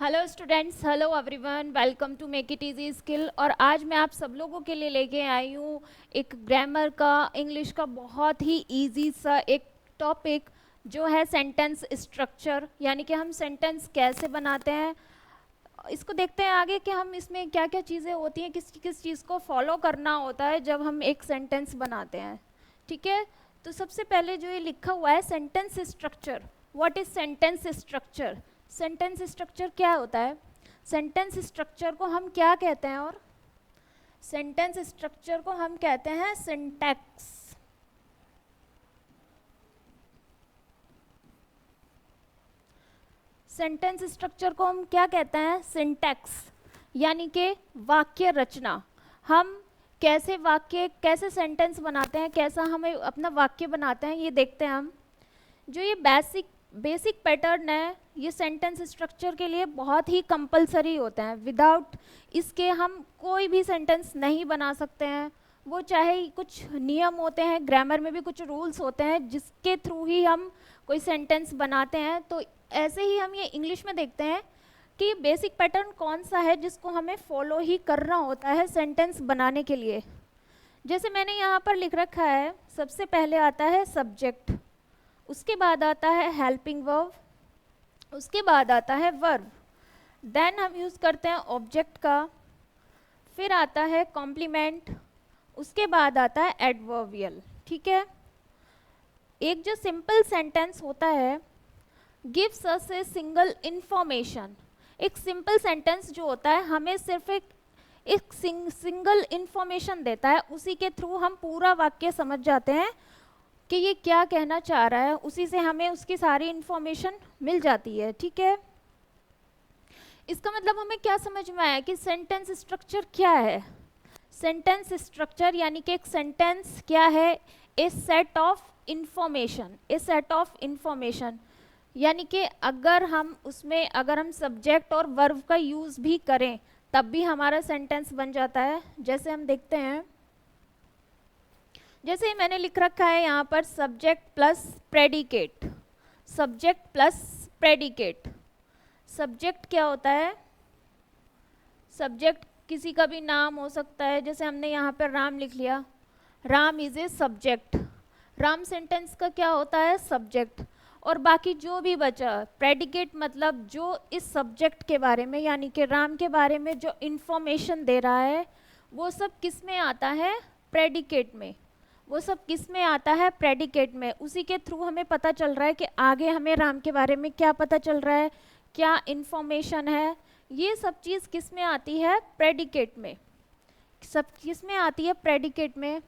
Hello students, hello everyone, welcome to make it easy skill. और आज मैं आप सब लोगों के लिए लेके आई हूँ एक ग्रामर का, इंग्लिश का बहुत ही इजी सा एक टॉपिक जो है सेंटेंस स्ट्रक्चर, यानी कि हम सेंटेंस कैसे बनाते हैं। इसको देखते हैं आगे कि हम इसमें क्या क्या चीज़ें होती हैं, किस किस चीज़ को फॉलो करना होता है जब हम एक सेंटेंस बनाते हैं। ठीक है, तो सबसे पहले जो ये लिखा हुआ है sentence structure. What is sentence structure? Sentence structure क्या होता है? सेंटेंस स्ट्रक्चर को हम क्या कहते हैं? और सेंटेंस स्ट्रक्चर को हम कहते हैं सिंटैक्स। सेंटेंस स्ट्रक्चर को हम क्या कहते हैं? सिंटैक्स, यानी कि वाक्य रचना। हम कैसे वाक्य, कैसे सेंटेंस बनाते हैं, कैसा हमें अपना वाक्य बनाते हैं, ये देखते हैं हम। जो ये बेसिक बेसिक पैटर्न है, ये सेंटेंस स्ट्रक्चर के लिए बहुत ही कंपलसरी होते हैं। विदाउट इसके हम कोई भी सेंटेंस नहीं बना सकते हैं। वो चाहे कुछ नियम होते हैं, ग्रामर में भी कुछ रूल्स होते हैं जिसके थ्रू ही हम कोई सेंटेंस बनाते हैं। तो ऐसे ही हम ये इंग्लिश में देखते हैं कि बेसिक पैटर्न कौन सा है जिसको हमें फॉलो ही करना होता है सेंटेंस बनाने के लिए। जैसे मैंने यहाँ पर लिख रखा है, सबसे पहले आता है सब्जेक्ट, उसके बाद आता है हेल्पिंग वर्ब, उसके बाद आता है वर्ब, देन हम यूज़ करते हैं ऑब्जेक्ट का, फिर आता है कॉम्प्लीमेंट, उसके बाद आता है एडवर्बियल। ठीक है, एक जो सिंपल सेंटेंस होता है gives us a single information. एक सिंपल सेंटेंस जो होता है हमें सिर्फ एक सिंगल इंफॉर्मेशन देता है, उसी के थ्रू हम पूरा वाक्य समझ जाते हैं कि ये क्या कहना चाह रहा है, उसी से हमें उसकी सारी इंफॉर्मेशन मिल जाती है। ठीक है, इसका मतलब हमें क्या समझ में आया कि सेंटेंस स्ट्रक्चर क्या है? सेंटेंस स्ट्रक्चर यानी कि एक सेंटेंस क्या है? A set of information, a set of information, यानी कि अगर हम सब्जेक्ट और वर्ब का यूज भी करें तब भी हमारा सेंटेंस बन जाता है। जैसे हम देखते हैं, जैसे मैंने लिख रखा है यहाँ पर subject plus predicate, subject plus predicate. Subject क्या होता है? सब्जेक्ट किसी का भी नाम हो सकता है, जैसे हमने यहाँ पर राम लिख लिया, Ram is a subject. Ram sentence का क्या होता है? सब्जेक्ट। और बाकी जो भी बचा प्रेडिकेट, मतलब जो इस सब्जेक्ट के बारे में यानी कि राम के बारे में जो इंफॉर्मेशन दे रहा है वो सब किस में आता है? प्रेडिकेट में। वो सब किस में आता है? प्रेडिकेट में। उसी के थ्रू हमें पता चल रहा है कि आगे हमें राम के बारे में क्या पता चल रहा है, क्या इंफॉर्मेशन है। ये सब चीज़ किस में आती है? प्रेडिकेट में। सब किस में आती है? प्रेडिकेट में।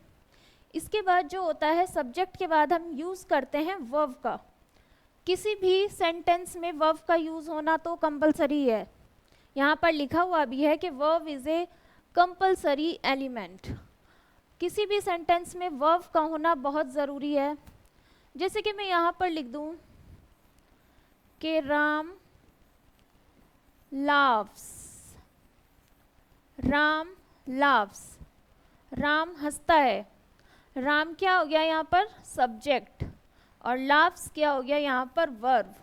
इसके बाद जो होता है सब्जेक्ट के बाद हम यूज़ करते हैं वर्ब का। किसी भी सेंटेंस में वर्ब का यूज़ होना तो कंपलसरी है। यहाँ पर लिखा हुआ भी है कि verb is a compulsory element. किसी भी सेंटेंस में वर्ब का होना बहुत ज़रूरी है। जैसे कि मैं यहाँ पर लिख दूँ कि राम लाव्स, राम लाव्स, राम हंसता है। राम क्या हो गया यहाँ पर? सब्जेक्ट। और लाव्स क्या हो गया यहाँ पर? वर्ब,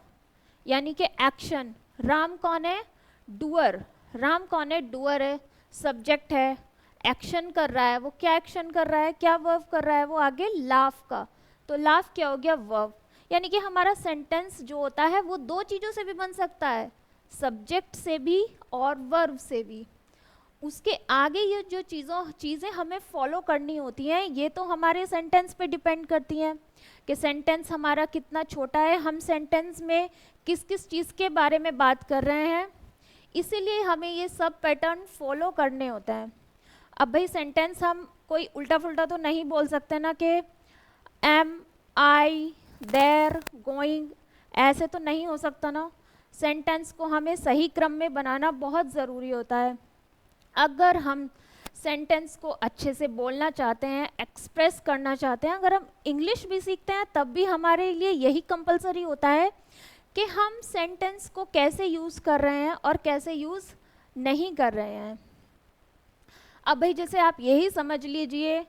यानी कि एक्शन। राम कौन है? डूअर। राम कौन है? डूअर है, सब्जेक्ट है, एक्शन कर रहा है। वो क्या एक्शन कर रहा है? क्या वर्ब कर रहा है? वो आगे लाफ का। तो लाफ क्या हो गया? वर्ब। यानी कि हमारा सेंटेंस जो होता है वो दो चीज़ों से भी बन सकता है, सब्जेक्ट से भी और वर्ब से भी। उसके आगे ये जो चीज़ें हमें फॉलो करनी होती हैं ये तो हमारे सेंटेंस पे डिपेंड करती हैं कि सेंटेंस हमारा कितना छोटा है, हम सेंटेंस में किस किस चीज़ के बारे में बात कर रहे हैं। इसीलिए हमें ये सब पैटर्न फॉलो करने होते हैं। अब भाई सेंटेंस हम कोई उल्टा फुल्टा तो नहीं बोल सकते ना कि एम, आई, देर, गोइंग, ऐसे तो नहीं हो सकता ना। सेंटेंस को हमें सही क्रम में बनाना बहुत ज़रूरी होता है। अगर हम सेंटेंस को अच्छे से बोलना चाहते हैं, एक्सप्रेस करना चाहते हैं, अगर हम इंग्लिश भी सीखते हैं तब भी हमारे लिए यही कंपलसरी होता है कि हम सेंटेंस को कैसे यूज़ कर रहे हैं और कैसे यूज़ नहीं कर रहे हैं। अब भाई जैसे आप यही समझ लीजिए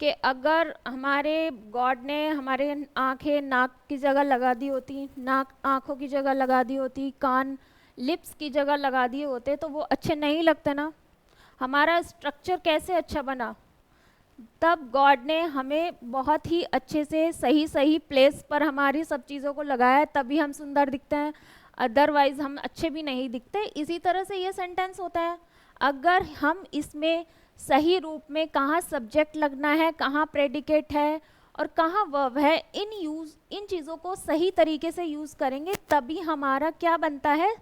कि अगर हमारे गॉड ने हमारे आंखें नाक की जगह लगा दी होती, नाक आंखों की जगह लगा दी होती, कान लिप्स की जगह लगा दिए होते तो वो अच्छे नहीं लगते ना। हमारा स्ट्रक्चर कैसे अच्छा बना, तब गॉड ने हमें बहुत ही अच्छे से सही सही प्लेस पर हमारी सब चीज़ों को लगाया है, तभी हम सुंदर दिखते हैं, अदरवाइज हम अच्छे भी नहीं दिखते। इसी तरह से ये सेंटेंस होता है, अगर हम इसमें सही रूप में कहाँ सब्जेक्ट लगना है, कहाँ प्रेडिकेट है और कहाँ वर्ब है, इन चीज़ों को सही तरीके से यूज़ करेंगे, तभी हमारा क्या बनता है,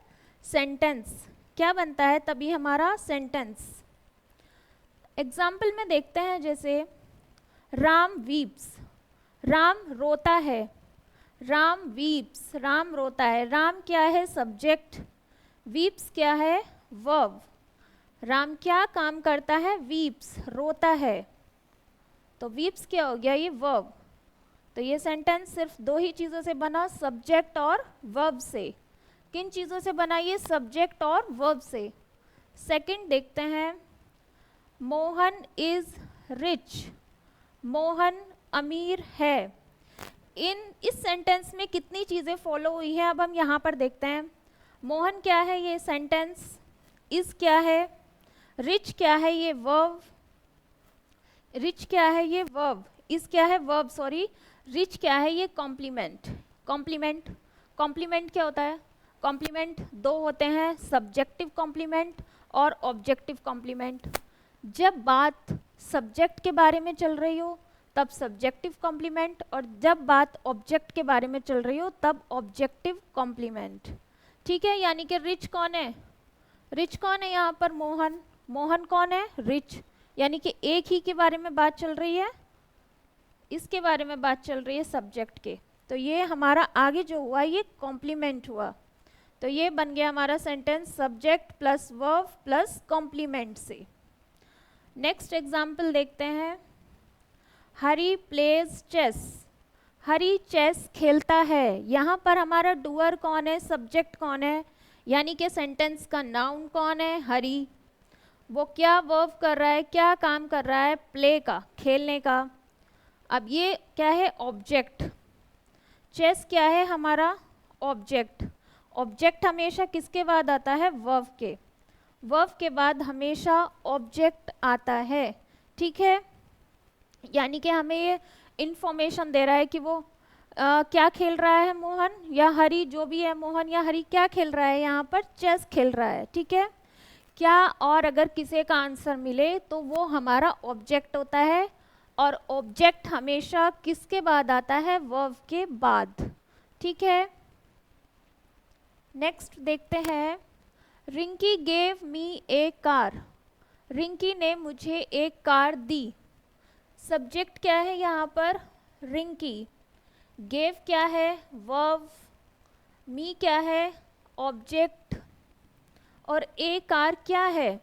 सेंटेंस। क्या बनता है तभी हमारा सेंटेंस। एग्जाम्पल में देखते हैं, जैसे राम वीप्स, राम रोता है, राम वीप्स, राम रोता है। राम क्या है, सब्जेक्ट, वीप्स क्या है, वर्ब। राम क्या काम करता है, वीप्स, रोता है, तो वीप्स क्या हो गया, ये वर्ब। तो ये सेंटेंस सिर्फ दो ही चीज़ों से बना, सब्जेक्ट और वर्ब से। किन चीज़ों से बना, ये सब्जेक्ट और वर्ब से। सेकंड देखते हैं, मोहन इज रिच, मोहन अमीर है। इस सेंटेंस में कितनी चीज़ें फॉलो हुई हैं, अब हम यहाँ पर देखते हैं। मोहन क्या है, ये सेंटेंस, इज क्या है, रिच क्या है, ये वर्ब, रिच क्या है, ये वर्ब, इज क्या है, वर्ब सॉरी, रिच क्या है, ये कॉम्प्लीमेंट। कॉम्प्लीमेंट, कॉम्प्लीमेंट क्या होता है, कॉम्प्लीमेंट दो होते हैं, सब्जेक्टिव कॉम्प्लीमेंट और ऑब्जेक्टिव कॉम्प्लीमेंट। जब बात सब्जेक्ट के बारे में चल रही हो तब सब्जेक्टिव कॉम्प्लीमेंट, और जब बात ऑब्जेक्ट के बारे में चल रही हो तब ऑब्जेक्टिव कॉम्प्लीमेंट। ठीक है, यानी कि रिच कौन है, रिच कौन है यहाँ पर, मोहन। मोहन कौन है, रिच, यानी कि एक ही के बारे में बात चल रही है, इसके बारे में बात चल रही है सब्जेक्ट के। तो ये हमारा आगे जो हुआ ये कॉम्प्लीमेंट हुआ। तो ये बन गया हमारा sentence subject plus verb plus complement से। नेक्स्ट एग्जाम्पल देखते हैं, Hari plays chess, Hari chess खेलता है। यहाँ पर हमारा डूअर कौन है, सब्जेक्ट कौन है, यानी कि सेंटेंस का नाउन कौन है, हरी। वो क्या वर्ब कर रहा है, क्या काम कर रहा है, प्ले का, खेलने का। अब ये क्या है, ऑब्जेक्ट। चेस क्या है हमारा, ऑब्जेक्ट। ऑब्जेक्ट हमेशा किसके बाद आता है, वर्ब के। वर्ब के बाद हमेशा ऑब्जेक्ट आता है। ठीक है, यानी कि हमें ये इंफॉर्मेशन दे रहा है कि वो क्या खेल रहा है, मोहन या हरी, जो भी है, मोहन या हरी क्या खेल रहा है, यहाँ पर चेस खेल रहा है। ठीक है, क्या, और अगर किसी का आंसर मिले तो वो हमारा ऑब्जेक्ट होता है, और ऑब्जेक्ट हमेशा किसके बाद आता है, वर्ब के बाद। ठीक है, नेक्स्ट देखते हैं, रिंकी गेव मी ए कार, रिंकी ने मुझे एक कार दी। सब्जेक्ट क्या है यहाँ पर, रिंकी, गेव क्या है, वर्ब, मी क्या है, ऑब्जेक्ट, और ए कार क्या है,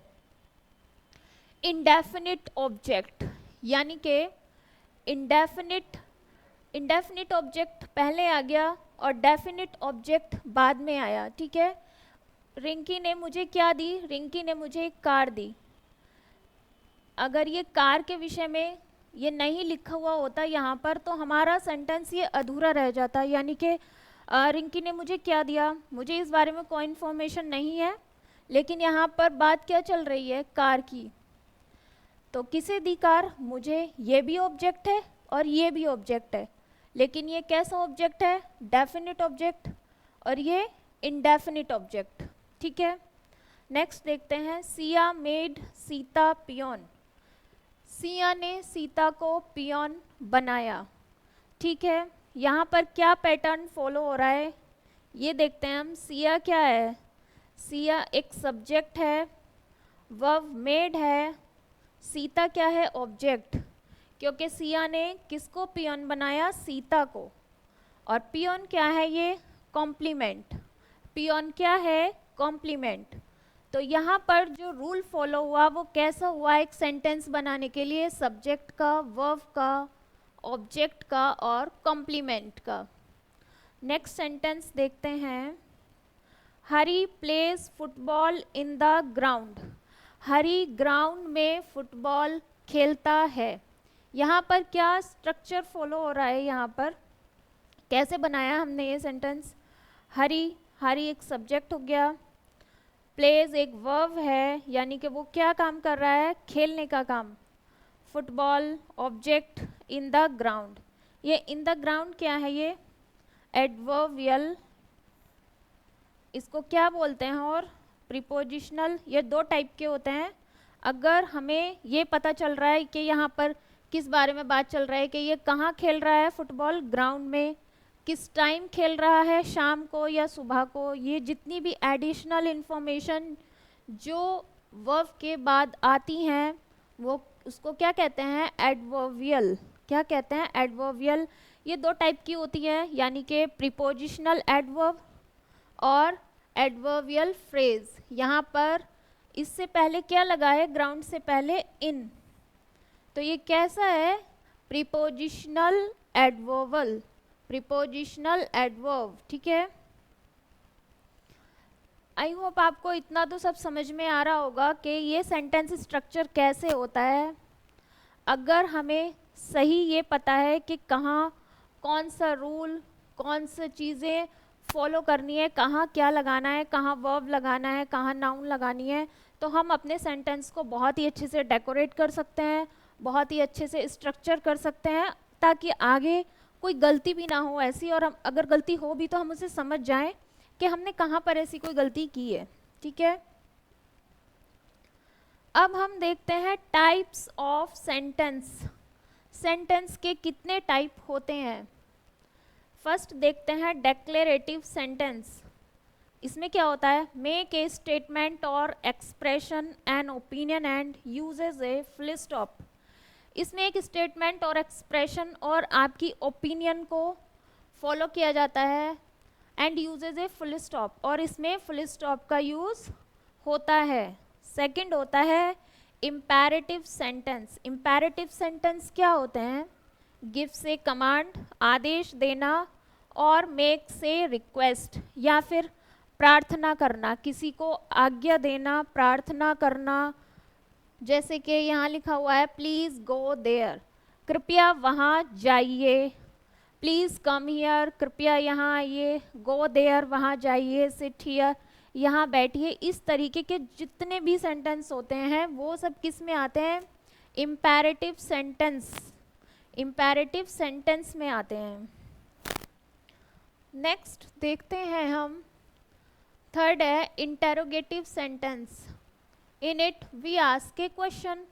इंडेफिनिट ऑब्जेक्ट। यानी कि इंडेफिनिट ऑब्जेक्ट पहले आ गया और डेफिनिट ऑब्जेक्ट बाद में आया। ठीक है, रिंकी ने मुझे क्या दी, रिंकी ने मुझे एक कार दी। अगर ये कार के विषय में ये नहीं लिखा हुआ होता यहाँ पर तो हमारा सेंटेंस ये अधूरा रह जाता, यानी कि रिंकी ने मुझे क्या दिया, मुझे इस बारे में कोई इन्फॉर्मेशन नहीं है, लेकिन यहाँ पर बात क्या चल रही है, कार की। तो किसे दी कार, मुझे, ये भी ऑब्जेक्ट है और ये भी ऑब्जेक्ट है, लेकिन ये कैसा ऑब्जेक्ट है, डेफिनिट ऑब्जेक्ट, और ये इंडेफिनिट ऑब्जेक्ट। ठीक है, नेक्स्ट देखते हैं, सिया मेड सीता पियोन, सिया ने सीता को पियोन बनाया। ठीक है, यहाँ पर क्या पैटर्न फॉलो हो रहा है ये देखते हैं हम। सिया क्या है, सिया एक सब्जेक्ट है, वर्ब मेड है, सीता क्या है, ऑब्जेक्ट, क्योंकि सिया ने किसको पियोन बनाया, सीता को। और पियोन क्या है, ये कॉम्प्लीमेंट, पियोन क्या है, कॉम्प्लीमेंट। तो यहाँ पर जो रूल फॉलो हुआ वो कैसा हुआ, एक सेंटेंस बनाने के लिए सब्जेक्ट का, वर्ब का, ऑब्जेक्ट का और कॉम्प्लीमेंट का। नेक्स्ट सेंटेंस देखते हैं, Hari plays football in the ground, Hari ground में फुटबॉल खेलता है। यहाँ पर क्या स्ट्रक्चर फॉलो हो रहा है, यहाँ पर कैसे बनाया हमने ये सेंटेंस, हरी, हरी एक सब्जेक्ट हो गया, प्लेज एक वर्ब है, यानी कि वो क्या काम कर रहा है, खेलने का काम। Football object in the ground, ये इन द ग्राउंड क्या है, ये एडवर्बियल, इसको क्या बोलते हैं, और प्रीपोजिशनल। ये दो टाइप के होते हैं। अगर हमें ये पता चल रहा है कि यहाँ पर किस बारे में बात चल रहा है, कि ये कहाँ खेल रहा है फुटबॉल, ग्राउंड में, किस टाइम खेल रहा है, शाम को या सुबह को, ये जितनी भी एडिशनल इंफॉर्मेशन जो वर्ब के बाद आती हैं वो उसको क्या कहते हैं, एडवर्बियल। क्या कहते हैं, एडवर्बियल। ये दो टाइप की होती है, यानी कि प्रीपोजिशनल एडवर्ब और एडवर्बियल फ्रेज। यहाँ पर इससे पहले क्या लगा है, ग्राउंड से पहले इन, तो ये कैसा है, प्रीपोजिशनल एडवर्बल, प्रीपोजिशनल एडवर्ब। ठीक है, आई होप आपको इतना तो सब समझ में आ रहा होगा कि ये सेंटेंस स्ट्रक्चर कैसे होता है। अगर हमें सही ये पता है कि कहाँ कौन सा रूल, कौन सी चीज़ें फॉलो करनी है, कहाँ क्या लगाना है, कहाँ वर्ब लगाना है, कहाँ नाउन लगानी है, तो हम अपने सेंटेंस को बहुत ही अच्छे से डेकोरेट कर सकते हैं, बहुत ही अच्छे से स्ट्रक्चर कर सकते हैं, ताकि आगे कोई गलती भी ना हो ऐसी, और हम अगर गलती हो भी तो हम उसे समझ जाएं कि हमने कहाँ पर ऐसी कोई गलती की है। ठीक है, अब हम देखते हैं टाइप्स ऑफ सेंटेंस। सेंटेंस के कितने टाइप होते हैं। फर्स्ट देखते हैं डेक्लेरेटिव सेंटेंस। इसमें क्या होता है, मेक ए स्टेटमेंट और expression an opinion and usage a full stop. इसमें एक स्टेटमेंट और एक्सप्रेशन और आपकी ओपिनियन को फॉलो किया जाता है, and usage a full stop, और इसमें फुल स्टॉप का यूज़ होता है। सेकंड होता है इम्पेरेटिव सेंटेंस। इम्पेरेटिव सेंटेंस क्या होते हैं, गिव से कमांड, आदेश देना, और मेक से रिक्वेस्ट, या फिर प्रार्थना करना, किसी को आज्ञा देना, प्रार्थना करना। जैसे कि यहाँ लिखा हुआ है प्लीज़ गो देयर, कृपया वहाँ जाइए, प्लीज़ कम हियर, कृपया यहाँ आइए, गो देयर वहाँ जाइए, सिट हियर यहाँ बैठिए। इस तरीके के जितने भी सेंटेंस होते हैं वो सब किस में आते हैं, इम्पेरेटिव सेंटेंस, इम्पेरेटिव सेंटेंस में आते हैं। नेक्स्ट देखते हैं हम, थर्ड है interrogative sentence. In it we ask a question.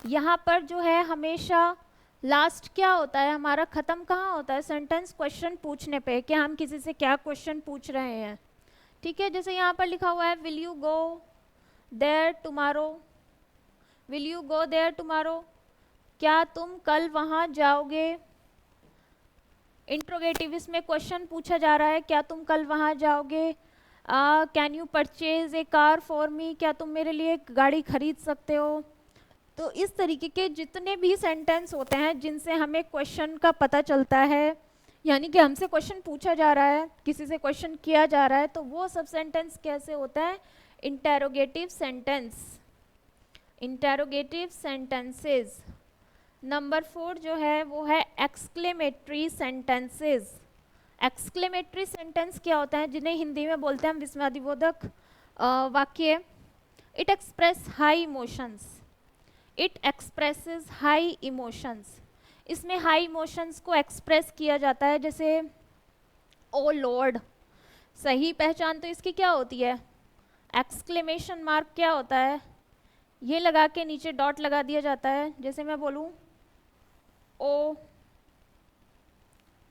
यहाँ पर जो है हमेशा लास्ट क्या होता है, हमारा ख़त्म कहाँ होता है, सेंटेंस क्वेश्चन पूछने पे, कि हम किसी से क्या क्वेश्चन पूछ रहे हैं। ठीक है, जैसे यहाँ पर लिखा हुआ है will you go there tomorrow, will you go there tomorrow, क्या तुम कल वहाँ जाओगे। इंट्रोगेटिव, इसमें क्वेश्चन पूछा जा रहा है, क्या तुम कल वहाँ जाओगे। Can you purchase a car for me, क्या तुम मेरे लिए एक गाड़ी खरीद सकते हो। तो इस तरीके के जितने भी सेंटेंस होते हैं जिनसे हमें क्वेश्चन का पता चलता है, यानी कि हमसे क्वेश्चन पूछा जा रहा है, किसी से क्वेश्चन किया जा रहा है, तो वो सब सेंटेंस कैसे होता है, interrogative sentence, interrogative sentences. Number 4 जो है वो है एक्सक्लेमेटरी सेंटेंसेस। एक्सक्लेमेटरी सेंटेंस क्या होता है, जिन्हें हिंदी में बोलते हैं हम विस्मयादिबोधक वाक्य। It express high emotions, it expresses high emotions. इसमें हाई इमोशंस को एक्सप्रेस किया जाता है, जैसे ओ लॉर्ड। सही पहचान तो इसकी क्या होती है, एक्सक्लेमेशन मार्क क्या होता है, ये लगा के नीचे डॉट लगा दिया जाता है। जैसे मैं बोलूँ ओ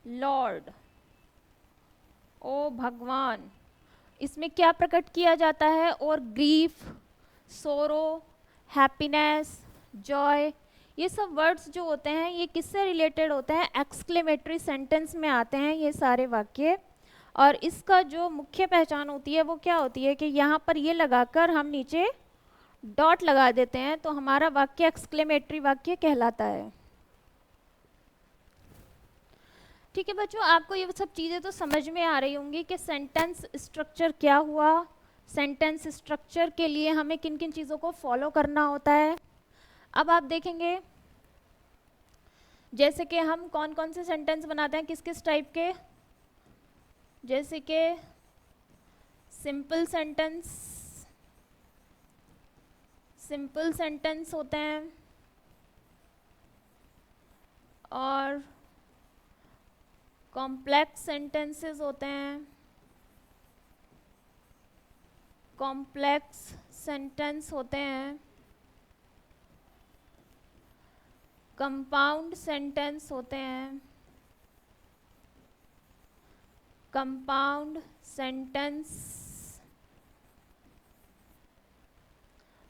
लॉर्ड, ओ भगवान, इसमें क्या प्रकट किया जाता है, और ग्रीफ, सोरो, हैप्पीनेस, जॉय, ये सब वर्ड्स जो होते हैं ये किससे रिलेटेड होते हैं, एक्सक्लेमेटरी सेंटेंस में आते हैं ये सारे वाक्य। और इसका जो मुख्य पहचान होती है वो क्या होती है कि यहाँ पर ये लगाकर हम नीचे डॉट लगा देते हैं, तो हमारा वाक्य एक्सक्लेमेटरी वाक्य कहलाता है। ठीक है बच्चों, आपको ये सब चीज़ें तो समझ में आ रही होंगी कि सेंटेंस स्ट्रक्चर क्या हुआ, सेंटेंस स्ट्रक्चर के लिए हमें किन किन चीज़ों को फॉलो करना होता है। अब आप देखेंगे जैसे कि हम कौन कौन से सेंटेंस बनाते हैं किस किस टाइप के, जैसे कि सिंपल सेंटेंस, सिंपल सेंटेंस होते हैं और कॉम्प्लेक्स सेंटेंसेस होते हैं। कॉम्प्लेक्स सेंटेंस होते हैं, कंपाउंड सेंटेंस होते हैं। कंपाउंड सेंटेंस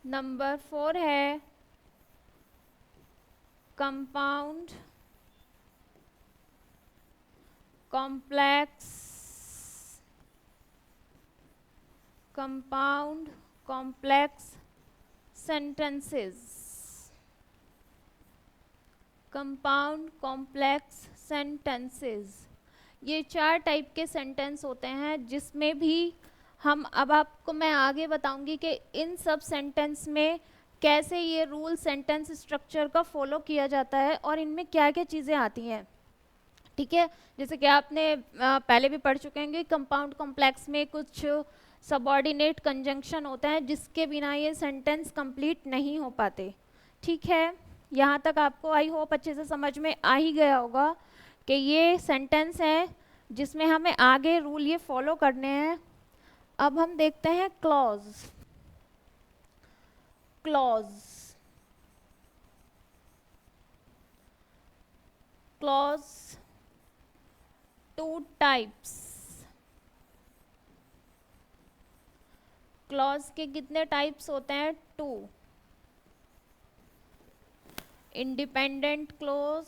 नंबर 4 है compound complex compound complex sentences. Compound complex sentences, ये 4 टाइप के सेंटेंस होते हैं, जिसमें भी हम अब आपको मैं आगे बताऊंगी कि इन सब सेंटेंस में कैसे ये रूल सेंटेंस स्ट्रक्चर का फॉलो किया जाता है और इनमें क्या क्या चीज़ें आती हैं। ठीक है, जैसे कि आपने पहले भी पढ़ चुके हैं, कंपाउंड कॉम्प्लेक्स में कुछ सबऑर्डिनेट कंजंक्शन होता है जिसके बिना ये सेंटेंस कंप्लीट नहीं हो पाते। ठीक है, यहाँ तक आपको आई होप अच्छे से समझ में आ ही गया होगा कि ये सेंटेंस है जिसमें हमें आगे रूल ये फॉलो करने हैं। अब हम देखते हैं clause. Clause clause 2 types. Clause के कितने टाइप्स होते हैं? 2। Independent clause,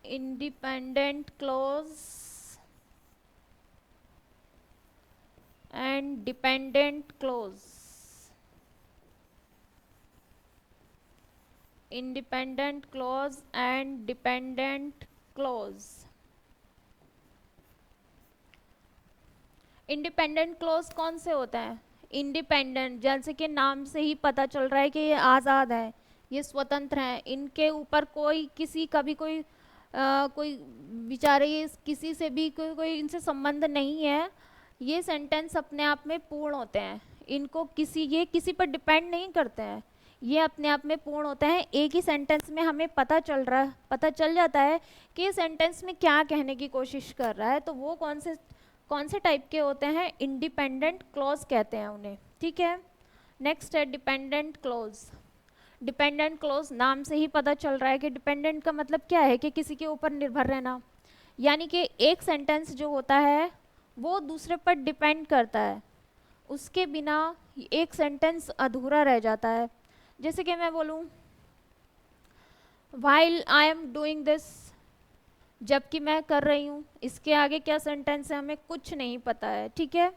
independent clause and dependent clause. Independent clause and dependent clause. Independent clause कौन से होते हैं? इंडिपेंडेंट, जैसे कि नाम से ही पता चल रहा है कि ये आज़ाद है, ये स्वतंत्र हैं, इनके ऊपर कोई किसी का भी कोई कोई बेचारे ये किसी से भी कोई इनसे संबंध नहीं है। ये सेंटेंस अपने आप में पूर्ण होते हैं, इनको ये किसी पर डिपेंड नहीं करते हैं, ये अपने आप में पूर्ण होते हैं। एक ही सेंटेंस में हमें पता चल जाता है कि ये सेंटेंस में क्या कहने की कोशिश कर रहा है। तो वो कौन से टाइप के होते हैं? इंडिपेंडेंट क्लॉज कहते हैं उन्हें। ठीक है, नेक्स्ट है डिपेंडेंट क्लॉज। डिपेंडेंट क्लॉज नाम से ही पता चल रहा है कि डिपेंडेंट का मतलब क्या है कि किसी के ऊपर निर्भर रहना, यानी कि एक सेंटेंस जो होता है वो दूसरे पर डिपेंड करता है, उसके बिना एक सेंटेंस अधूरा रह जाता है। जैसे कि मैं बोलूँ while I am doing this, जबकि मैं कर रही हूँ, इसके आगे क्या सेंटेंस है हमें कुछ नहीं पता है। ठीक है,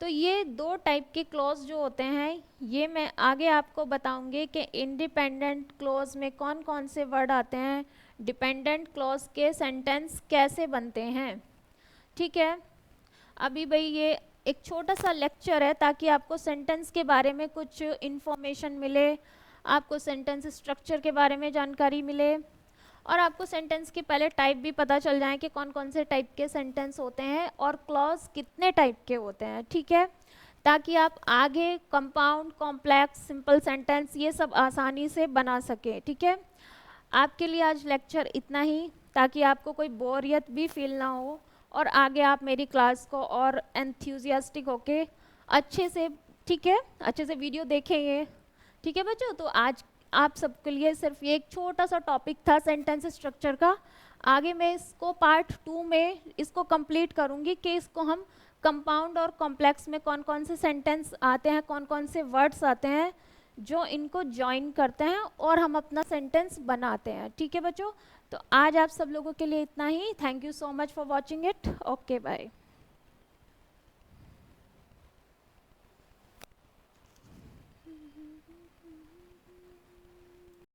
तो ये 2 टाइप के क्लॉज जो होते हैं, ये मैं आगे आपको बताऊंगी कि इंडिपेंडेंट क्लॉज में कौन कौन से वर्ड आते हैं, डिपेंडेंट क्लॉज के सेंटेंस कैसे बनते हैं। ठीक है, अभी भाई ये एक छोटा सा लेक्चर है ताकि आपको सेंटेंस के बारे में कुछ इन्फॉर्मेशन मिले, आपको सेंटेंस स्ट्रक्चर के बारे में जानकारी मिले और आपको सेंटेंस के पहले टाइप भी पता चल जाए कि कौन कौन से टाइप के सेंटेंस होते हैं और क्लॉज कितने टाइप के होते हैं। ठीक है, ताकि आप आगे कंपाउंड कॉम्प्लेक्स सिंपल सेंटेंस ये सब आसानी से बना सकें। ठीक है, आपके लिए आज लेक्चर इतना ही, ताकि आपको कोई बोरियत भी फील ना हो और आगे आप मेरी क्लास को और एंथुसियास्टिक होके अच्छे से, ठीक है, अच्छे से वीडियो देखेंगे। ठीक है बच्चों, तो आज आप सबके लिए सिर्फ ये एक छोटा सा टॉपिक था सेंटेंस स्ट्रक्चर का। आगे मैं इसको पार्ट 2 में इसको कंप्लीट करूंगी कि इसको हम कंपाउंड और कॉम्प्लेक्स में कौन कौन से सेंटेंस आते हैं, कौन कौन से वर्ड्स आते हैं जो इनको ज्वाइन करते हैं और हम अपना सेंटेंस बनाते हैं। ठीक है बच्चों, तो आज आप सब लोगों के लिए इतना ही। Thank you so much for watching it. Okay bye.